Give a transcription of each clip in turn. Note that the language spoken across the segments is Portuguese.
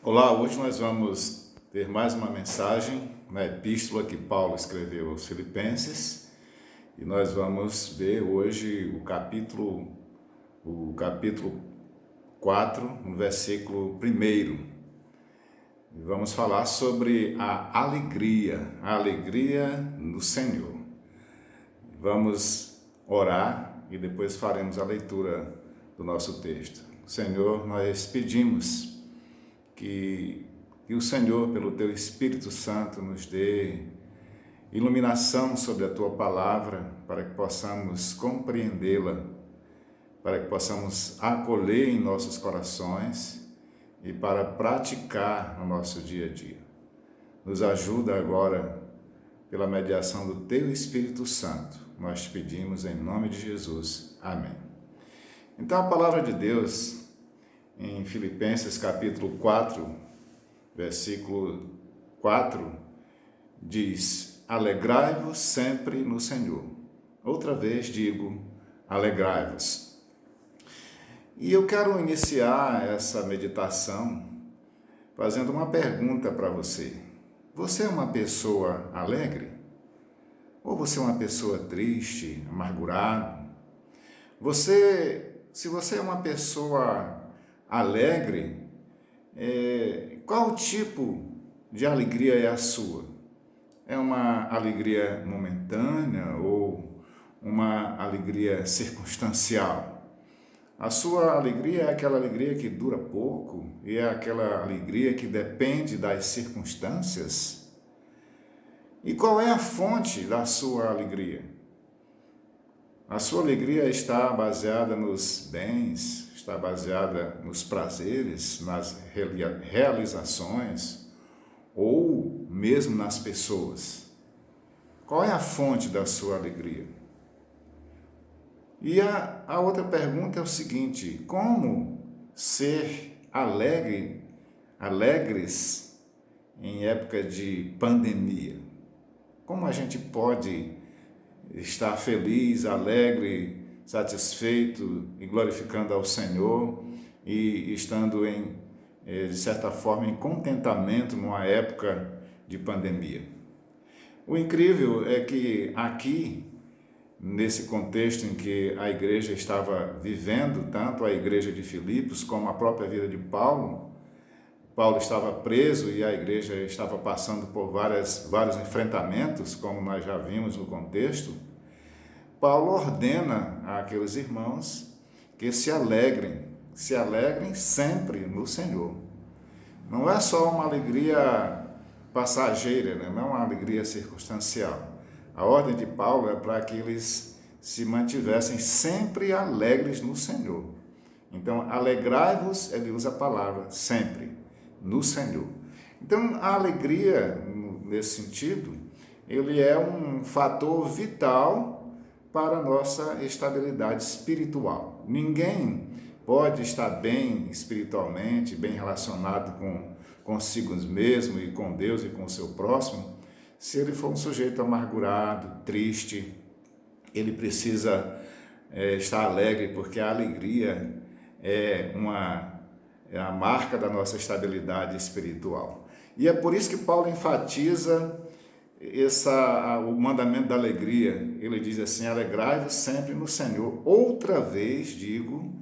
Olá, hoje nós vamos ter mais uma mensagem na epístola que Paulo escreveu aos Filipenses e nós vamos ver hoje o capítulo 4, no versículo 1. E vamos falar sobre a alegria no Senhor. Vamos orar e depois faremos a leitura do nosso texto. Senhor, nós pedimos que o Senhor, pelo Teu Espírito Santo, nos dê iluminação sobre a Tua Palavra, para que possamos compreendê-la, para que possamos acolher em nossos corações e para praticar no nosso dia a dia. Nos ajuda agora, pela mediação do Teu Espírito Santo. Nós te pedimos em nome de Jesus. Amém. Então, a Palavra de Deus, em Filipenses capítulo 4, versículo 4, diz: alegrai-vos sempre no Senhor. Outra vez digo, alegrai-vos. E eu quero iniciar essa meditação fazendo uma pergunta para você. Você é uma pessoa alegre? Ou você é uma pessoa triste, amargurado? Se você é uma pessoa alegre, qual tipo de alegria é a sua? É uma alegria momentânea ou uma alegria circunstancial? A sua alegria é aquela alegria que dura pouco e é aquela alegria que depende das circunstâncias? E qual é a fonte da sua alegria? A sua alegria está baseada nos bens, está baseada nos prazeres, nas realizações ou mesmo nas pessoas? Qual é a fonte da sua alegria? E a outra pergunta é o seguinte: como ser alegres em época de pandemia? Como a gente pode estar feliz, alegre, satisfeito e glorificando ao Senhor e estando de certa forma, em contentamento numa época de pandemia? O incrível é que aqui, nesse contexto em que a igreja estava vivendo, tanto a igreja de Filipos como a própria vida de Paulo estava preso e a igreja estava passando por vários enfrentamentos, como nós já vimos no contexto. Paulo ordena àqueles irmãos que se alegrem sempre no Senhor. Não é só uma alegria passageira, né? Não é uma alegria circunstancial. A ordem de Paulo é para que eles se mantivessem sempre alegres no Senhor. Então, alegrai-vos, ele usa a palavra sempre, no Senhor. Então, a alegria, nesse sentido, ele é um fator vital para a nossa estabilidade espiritual. Ninguém pode estar bem espiritualmente, bem relacionado consigo mesmo e com Deus e com o seu próximo, se ele for um sujeito amargurado, triste. Ele precisa estar alegre, porque a alegria é a marca da nossa estabilidade espiritual. E é por isso que Paulo enfatiza o mandamento da alegria. Ele diz assim: alegrai-vos sempre no Senhor. Outra vez digo,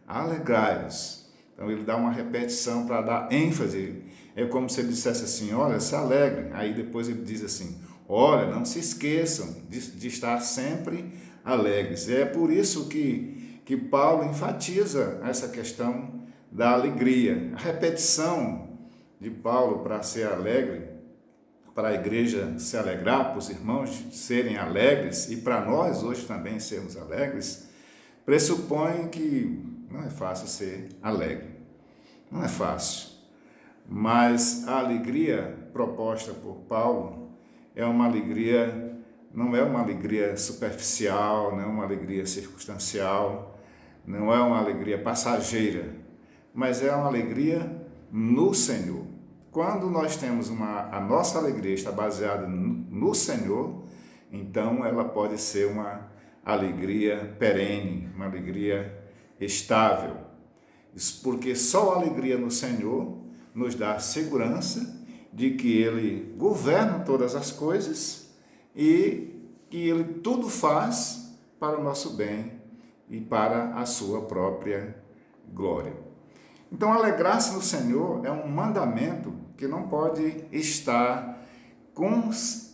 alegrai-vos. Então ele dá uma repetição para dar ênfase. É como se ele dissesse assim: olha, se alegrem. Aí depois ele diz assim: olha, não se esqueçam de estar sempre alegres. É por isso que Paulo enfatiza essa questão da alegria. A repetição de Paulo para ser alegre, para a igreja se alegrar, para os irmãos serem alegres e para nós hoje também sermos alegres, pressupõe que não é fácil ser alegre. Não é fácil. Mas a alegria proposta por Paulo é uma alegria, não é uma alegria superficial, não é uma alegria circunstancial, não é uma alegria passageira, mas é uma alegria no Senhor. Quando nós temos a nossa alegria está baseada no Senhor, então ela pode ser uma alegria perene, uma alegria estável. Porque só a alegria no Senhor nos dá segurança de que Ele governa todas as coisas e que Ele tudo faz para o nosso bem e para a sua própria glória. Então, alegrar-se no Senhor é um mandamento que não pode estar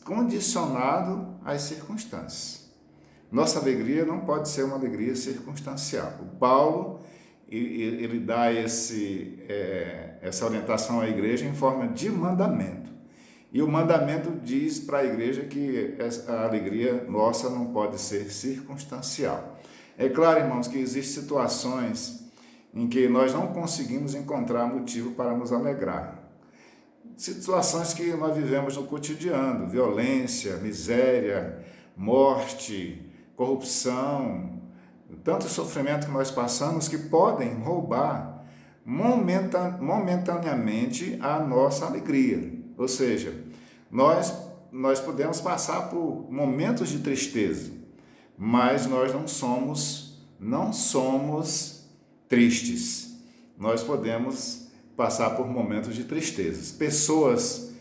condicionado às circunstâncias. Nossa alegria não pode ser uma alegria circunstancial. O Paulo, ele dá essa orientação à igreja em forma de mandamento. E o mandamento diz para a igreja que a alegria nossa não pode ser circunstancial. É claro, irmãos, que existem situações em que nós não conseguimos encontrar motivo para nos alegrar. Situações que nós vivemos no cotidiano, violência, miséria, morte, corrupção, tanto sofrimento que nós passamos que podem roubar momentaneamente a nossa alegria. Ou seja, nós podemos passar por momentos de tristeza, mas nós não somos tristes. Nós podemos passar por momentos de tristezas. Pessoas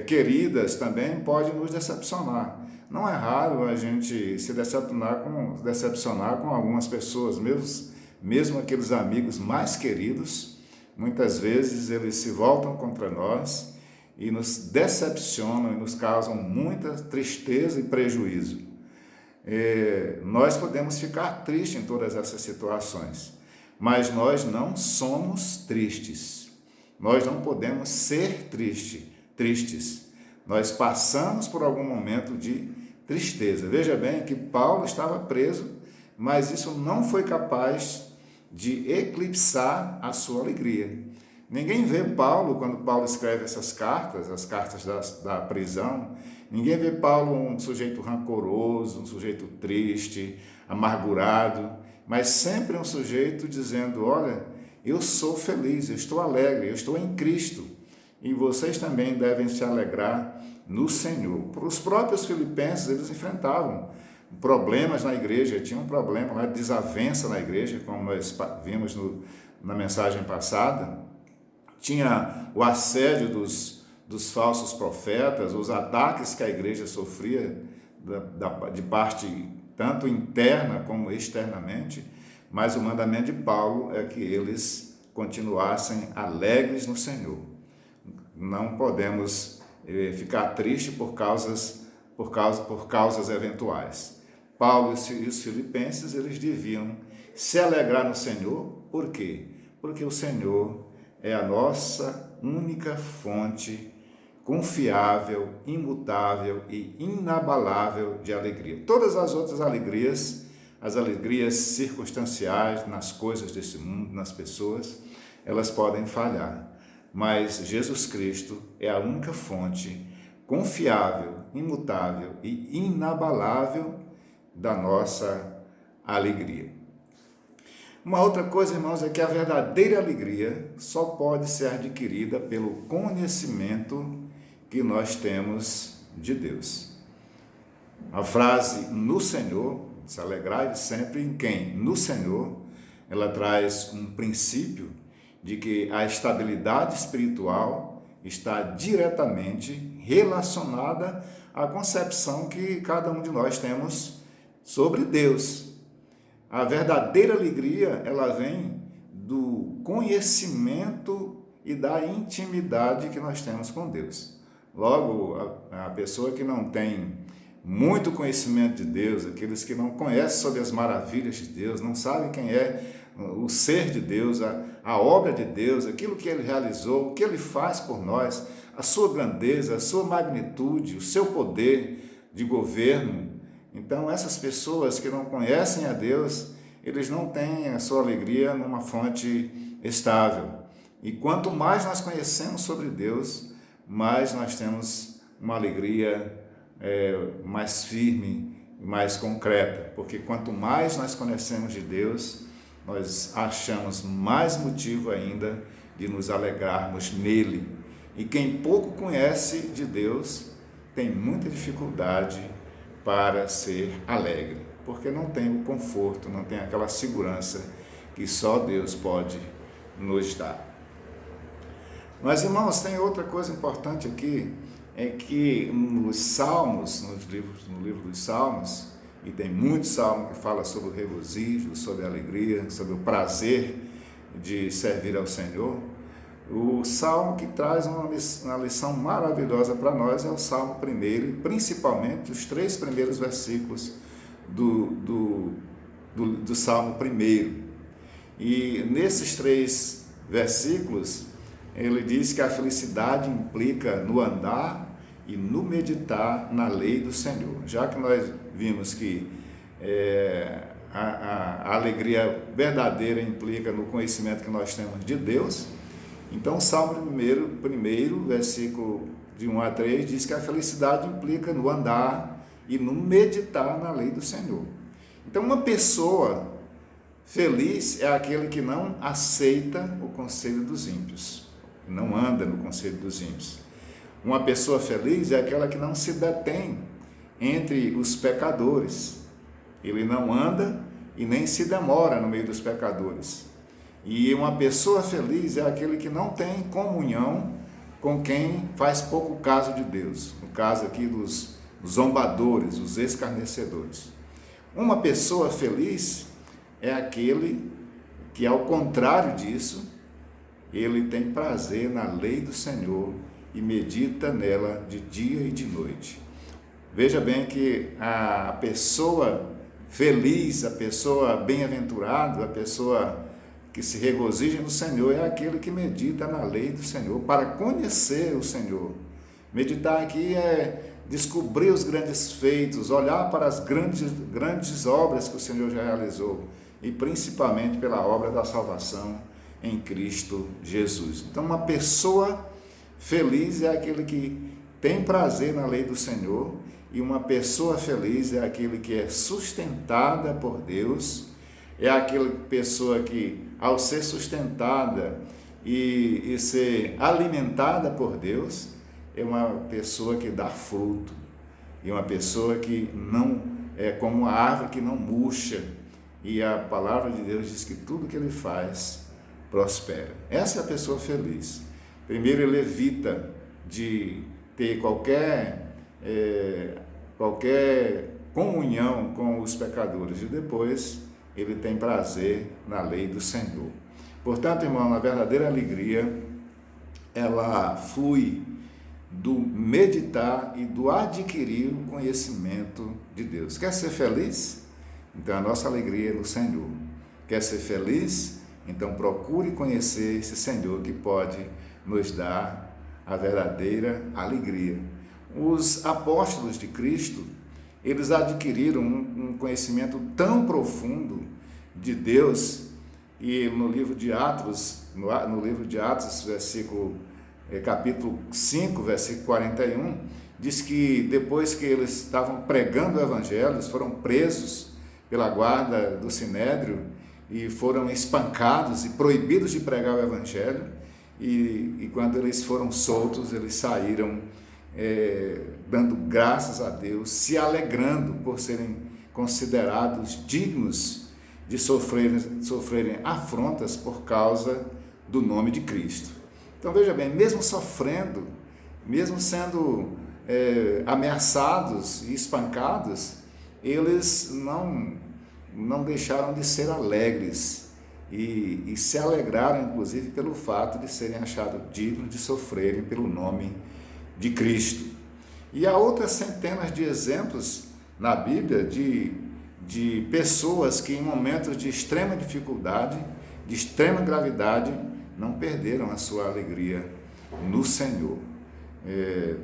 queridas também podem nos decepcionar. Não é raro a gente se decepcionar com algumas pessoas, mesmo aqueles amigos mais queridos. Muitas vezes eles se voltam contra nós e nos decepcionam e nos causam muita tristeza e prejuízo. Nós podemos ficar tristes em todas essas situações, mas nós não somos tristes. Nós não podemos ser tristes. Nós passamos por algum momento de tristeza. Veja bem que Paulo estava preso, mas isso não foi capaz de eclipsar a sua alegria. Ninguém vê Paulo, quando Paulo escreve essas cartas, as cartas da prisão, ninguém vê Paulo um sujeito rancoroso, um sujeito triste, amargurado, mas sempre um sujeito dizendo: olha, eu sou feliz, eu estou alegre, eu estou em Cristo. E vocês também devem se alegrar no Senhor. Para os próprios filipenses, eles enfrentavam problemas na igreja, tinha um problema lá de desavença na igreja, como nós vimos na mensagem passada. Tinha o assédio dos falsos profetas, os ataques que a igreja sofria de parte tanto interna como externamente, mas o mandamento de Paulo é que eles continuassem alegres no Senhor. Não podemos ficar tristes por causas eventuais. Paulo e os filipenses, eles deviam se alegrar no Senhor. Por quê? Porque o Senhor é a nossa única fonte confiável, imutável e inabalável de alegria. Todas as outras alegrias, as alegrias circunstanciais nas coisas desse mundo, nas pessoas, elas podem falhar. Mas Jesus Cristo é a única fonte confiável, imutável e inabalável da nossa alegria. Uma outra coisa, irmãos, é que a verdadeira alegria só pode ser adquirida pelo conhecimento que nós temos de Deus. A frase "no Senhor", se alegrai sempre em quem? No Senhor, ela traz um princípio de que a estabilidade espiritual está diretamente relacionada à concepção que cada um de nós temos sobre Deus. A verdadeira alegria, ela vem do conhecimento e da intimidade que nós temos com Deus. Logo, a pessoa que não tem muito conhecimento de Deus, aqueles que não conhecem sobre as maravilhas de Deus, não sabem quem é o ser de Deus, a obra de Deus, aquilo que Ele realizou, o que Ele faz por nós, a sua grandeza, a sua magnitude, o seu poder de governo. Então, essas pessoas que não conhecem a Deus, eles não têm a sua alegria numa fonte estável. E quanto mais nós conhecemos sobre Deus, mais nós temos uma alegria mais firme e mais concreta. Porque quanto mais nós conhecemos de Deus, nós achamos mais motivo ainda de nos alegrarmos nele. E quem pouco conhece de Deus tem muita dificuldade para ser alegre, porque não tem o conforto, não tem aquela segurança que só Deus pode nos dar. Mas, irmãos, tem outra coisa importante aqui, é que nos Salmos, no livro dos Salmos, e tem muitos salmos que falam sobre o regozijo, sobre a alegria, sobre o prazer de servir ao Senhor. O salmo que traz uma lição maravilhosa para nós é o Salmo 1, principalmente os 3 primeiros versículos do Salmo 1. E nesses 3 versículos, ele diz que a felicidade implica no andar e no meditar na lei do Senhor. Já que nós vimos que a alegria verdadeira implica no conhecimento que nós temos de Deus, então o Salmo 1, versículo de 1 a 3, diz que a felicidade implica no andar e no meditar na lei do Senhor. Então, uma pessoa feliz é aquele que não aceita o conselho dos ímpios, não anda no conselho dos ímpios. Uma pessoa feliz é aquela que não se detém entre os pecadores. Ele não anda e nem se demora no meio dos pecadores. E uma pessoa feliz é aquele que não tem comunhão com quem faz pouco caso de Deus. No caso aqui dos zombadores, os escarnecedores. Uma pessoa feliz é aquele que, ao contrário disso, ele tem prazer na lei do Senhor e medita nela de dia e de noite. Veja bem que a pessoa feliz, a pessoa bem-aventurada, a pessoa que se regozija no Senhor é aquele que medita na lei do Senhor para conhecer o Senhor. Meditar aqui é descobrir os grandes feitos, olhar para as grandes obras que o Senhor já realizou e principalmente pela obra da salvação em Cristo Jesus. Então, uma pessoa feliz é aquele que tem prazer na lei do Senhor, e uma pessoa feliz é aquele que é sustentada por Deus, é aquela pessoa que, ao ser sustentada e ser alimentada por Deus, é uma pessoa que dá fruto, e uma pessoa que não é como uma árvore que não murcha, e a palavra de Deus diz que tudo que ele faz prospera. Essa é a pessoa feliz. Primeiro, ele evita de ter qualquer comunhão com os pecadores, e depois ele tem prazer na lei do Senhor. Portanto, irmão, a verdadeira alegria, ela flui do meditar e do adquirir o conhecimento de Deus. Quer ser feliz? Então a nossa alegria é no Senhor. Quer ser feliz? Então procure conhecer esse Senhor que pode nos dar a verdadeira alegria. Os apóstolos de Cristo, eles adquiriram um conhecimento tão profundo de Deus, e no livro de Atos, capítulo 5, versículo 41, diz que depois que eles estavam pregando o evangelho, eles foram presos pela guarda do Sinédrio e foram espancados e proibidos de pregar o evangelho, e quando eles foram soltos, eles saíram dando graças a Deus, se alegrando por serem considerados dignos de sofrerem afrontas por causa do nome de Cristo. Então veja bem, mesmo sofrendo, mesmo sendo ameaçados e espancados, eles não deixaram de ser alegres e se alegraram, inclusive, pelo fato de serem achados dignos de sofrerem pelo nome de Cristo. E há outras centenas de exemplos na Bíblia de pessoas que, em momentos de extrema dificuldade, de extrema gravidade, não perderam a sua alegria no Senhor.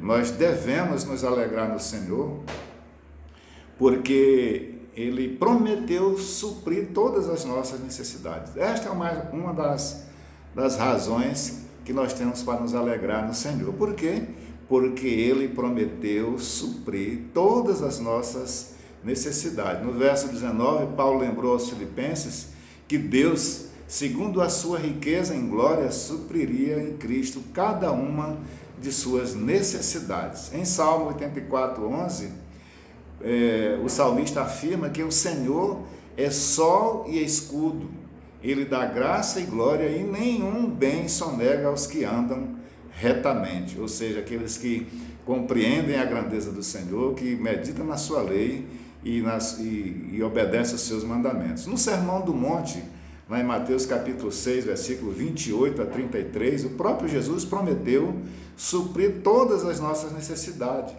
Nós devemos nos alegrar no Senhor, porque Ele prometeu suprir todas as nossas necessidades. Esta é uma das razões que nós temos para nos alegrar no Senhor. Por quê? Porque Ele prometeu suprir todas as nossas necessidades. No verso 19, Paulo lembrou aos Filipenses que Deus, segundo a sua riqueza em glória, supriria em Cristo cada uma de suas necessidades. Em Salmo 84, 11, o salmista afirma que o Senhor é sol e escudo, ele dá graça e glória e nenhum bem sonega aos que andam retamente, ou seja, aqueles que compreendem a grandeza do Senhor, que meditam na sua lei e obedecem aos seus mandamentos. No Sermão do Monte, lá em Mateus capítulo 6, versículo 28 a 33, o próprio Jesus prometeu suprir todas as nossas necessidades.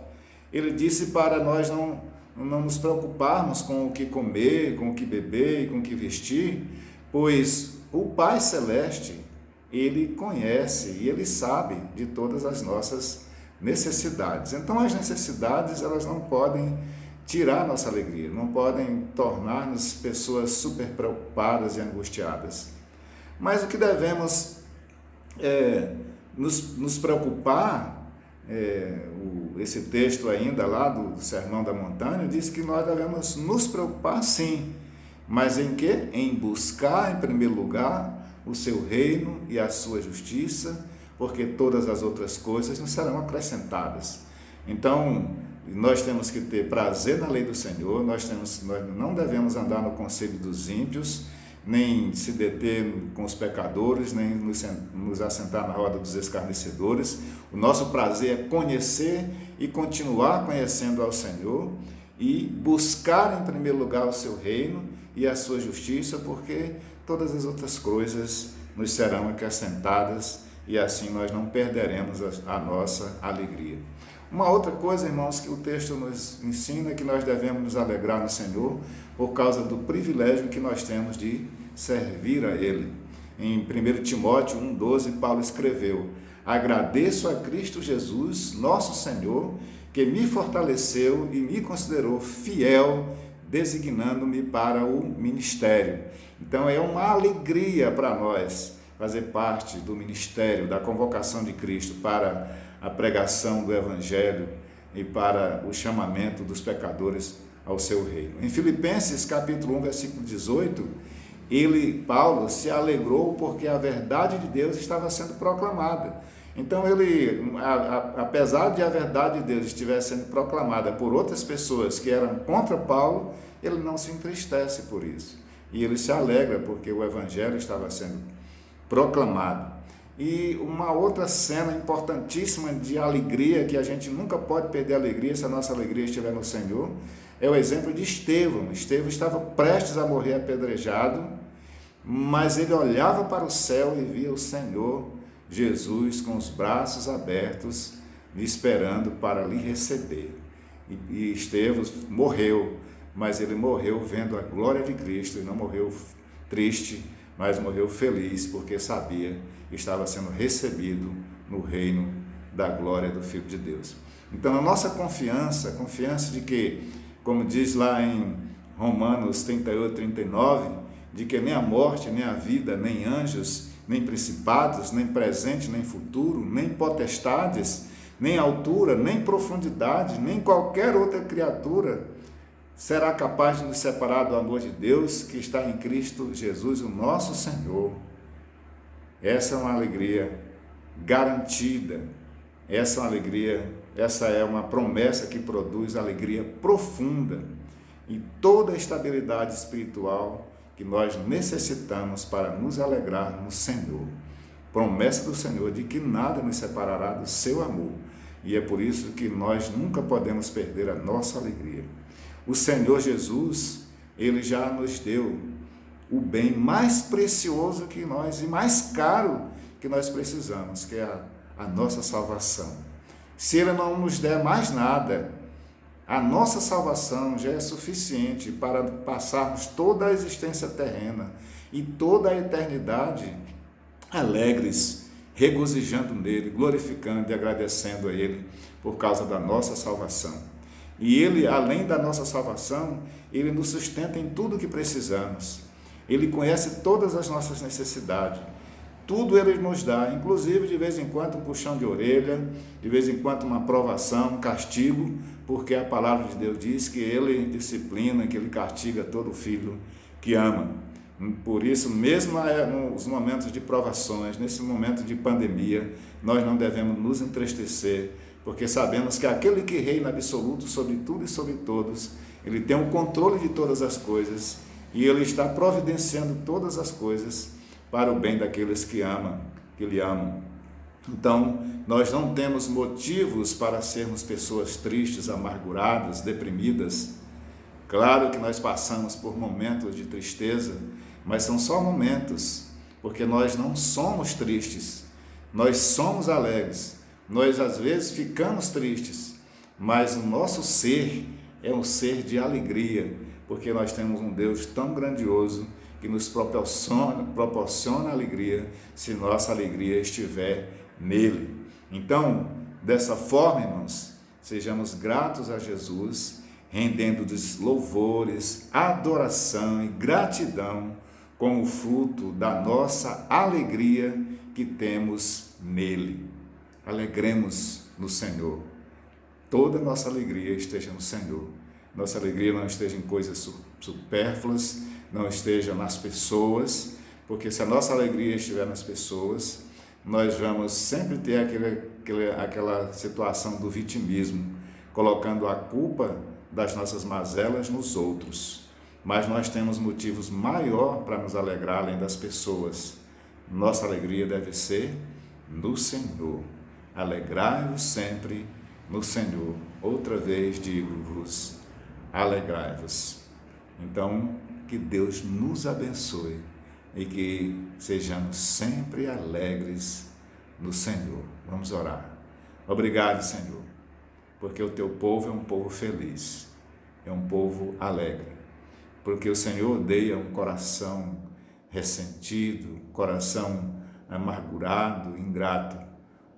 Ele disse para nós não nos preocuparmos com o que comer, com o que beber e com o que vestir, pois o Pai Celeste, Ele conhece e Ele sabe de todas as nossas necessidades. Então as necessidades, elas não podem tirar nossa alegria, não podem tornar-nos pessoas super preocupadas e angustiadas. Mas o que devemos nos preocupar, esse texto ainda lá do Sermão da Montanha diz que nós devemos nos preocupar sim, mas em quê? Em buscar em primeiro lugar o seu reino e a sua justiça, porque todas as outras coisas nos serão acrescentadas. Então, nós temos que ter prazer na lei do Senhor, nós não devemos andar no conselho dos ímpios, nem se deter com os pecadores, nem nos assentar na roda dos escarnecedores. O nosso prazer é conhecer e continuar conhecendo ao Senhor e buscar em primeiro lugar o seu reino e a sua justiça, porque todas as outras coisas nos serão acrescentadas e assim nós não perderemos a nossa alegria. Uma outra coisa, irmãos, que o texto nos ensina é que nós devemos nos alegrar no Senhor por causa do privilégio que nós temos de servir a Ele. Em 1 Timóteo 1,12, Paulo escreveu: agradeço a Cristo Jesus, nosso Senhor, que me fortaleceu e me considerou fiel, designando-me para o ministério. Então é uma alegria para nós fazer parte do ministério, da convocação de Cristo para a pregação do Evangelho e para o chamamento dos pecadores ao seu reino. Em Filipenses capítulo 1, versículo 18, Paulo se alegrou porque a verdade de Deus estava sendo proclamada. Então apesar de a verdade de Deus estiver sendo proclamada por outras pessoas que eram contra Paulo, ele não se entristece por isso. E ele se alegra porque o Evangelho estava sendo proclamado. E uma outra cena importantíssima de alegria, que a gente nunca pode perder a alegria se a nossa alegria estiver no Senhor, é o exemplo de Estevão. Estevão estava prestes a morrer apedrejado, mas ele olhava para o céu e via o Senhor Jesus com os braços abertos, lhe esperando para lhe receber. E Estevão morreu, mas ele morreu vendo a glória de Cristo e não morreu triste, mas morreu feliz, porque sabia que estava sendo recebido no reino da glória do Filho de Deus. Então, a nossa confiança, a confiança de que, como diz lá em Romanos 38, 39, de que nem a morte, nem a vida, nem anjos, nem principados, nem presente, nem futuro, nem potestades, nem altura, nem profundidade, nem qualquer outra criatura será capaz de nos separar do amor de Deus que está em Cristo Jesus, o nosso Senhor. Essa é uma alegria garantida, essa é uma promessa que produz alegria profunda e toda a estabilidade espiritual que nós necessitamos para nos alegrar no Senhor. Promessa do Senhor de que nada nos separará do seu amor, e é por isso que nós nunca podemos perder a nossa alegria. O Senhor Jesus, Ele já nos deu o bem mais precioso que nós e mais caro que nós precisamos, que é a nossa salvação. Se Ele não nos der mais nada, a nossa salvação já é suficiente para passarmos toda a existência terrena e toda a eternidade alegres, regozijando nele, glorificando e agradecendo a Ele por causa da nossa salvação. E Ele, além da nossa salvação, Ele nos sustenta em tudo o que precisamos. Ele conhece todas as nossas necessidades. Tudo Ele nos dá, inclusive de vez em quando um puxão de orelha, de vez em quando uma provação, um castigo, porque a palavra de Deus diz que Ele disciplina, que Ele castiga todo filho que ama. Por isso, mesmo nos momentos de provações, nesse momento de pandemia, nós não devemos nos entristecer, porque sabemos que aquele que reina absoluto sobre tudo e sobre todos, Ele tem o controle de todas as coisas e Ele está providenciando todas as coisas para o bem daqueles que lhe amam. Então, nós não temos motivos para sermos pessoas tristes, amarguradas, deprimidas. Claro que nós passamos por momentos de tristeza, mas são só momentos, porque nós não somos tristes, nós somos alegres. Nós às vezes ficamos tristes, mas o nosso ser é um ser de alegria, porque nós temos um Deus tão grandioso que nos proporciona alegria se nossa alegria estiver nele. Então, dessa forma, irmãos, sejamos gratos a Jesus, rendendo-lhes louvores, adoração e gratidão como fruto da nossa alegria que temos nele. Alegremos no Senhor. Toda nossa alegria esteja no Senhor. Nossa alegria não esteja em coisas supérfluas, não esteja nas pessoas, porque se a nossa alegria estiver nas pessoas, nós vamos sempre ter aquela situação do vitimismo, colocando a culpa das nossas mazelas nos outros. Mas nós temos motivos maior para nos alegrar além das pessoas. Nossa alegria deve ser no Senhor. Alegrai-vos sempre no Senhor. Outra vez digo-vos, alegrai-vos. Então, que Deus nos abençoe e que sejamos sempre alegres no Senhor. Vamos orar. Obrigado, Senhor, porque o teu povo é um povo feliz, é um povo alegre, porque o Senhor odeia um coração ressentido, coração amargurado, ingrato.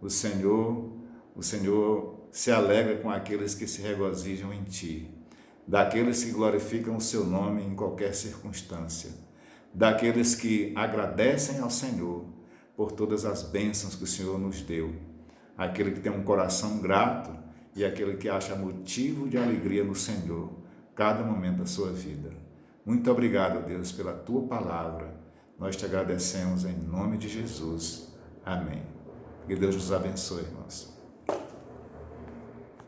O Senhor se alegra com aqueles que se regozijam em Ti, daqueles que glorificam o Seu nome em qualquer circunstância, daqueles que agradecem ao Senhor por todas as bênçãos que o Senhor nos deu, aquele que tem um coração grato e aquele que acha motivo de alegria no Senhor, cada momento da sua vida. Muito obrigado, Deus, pela Tua palavra. Nós Te agradecemos em nome de Jesus. Amém. Que Deus nos abençoe, irmãos.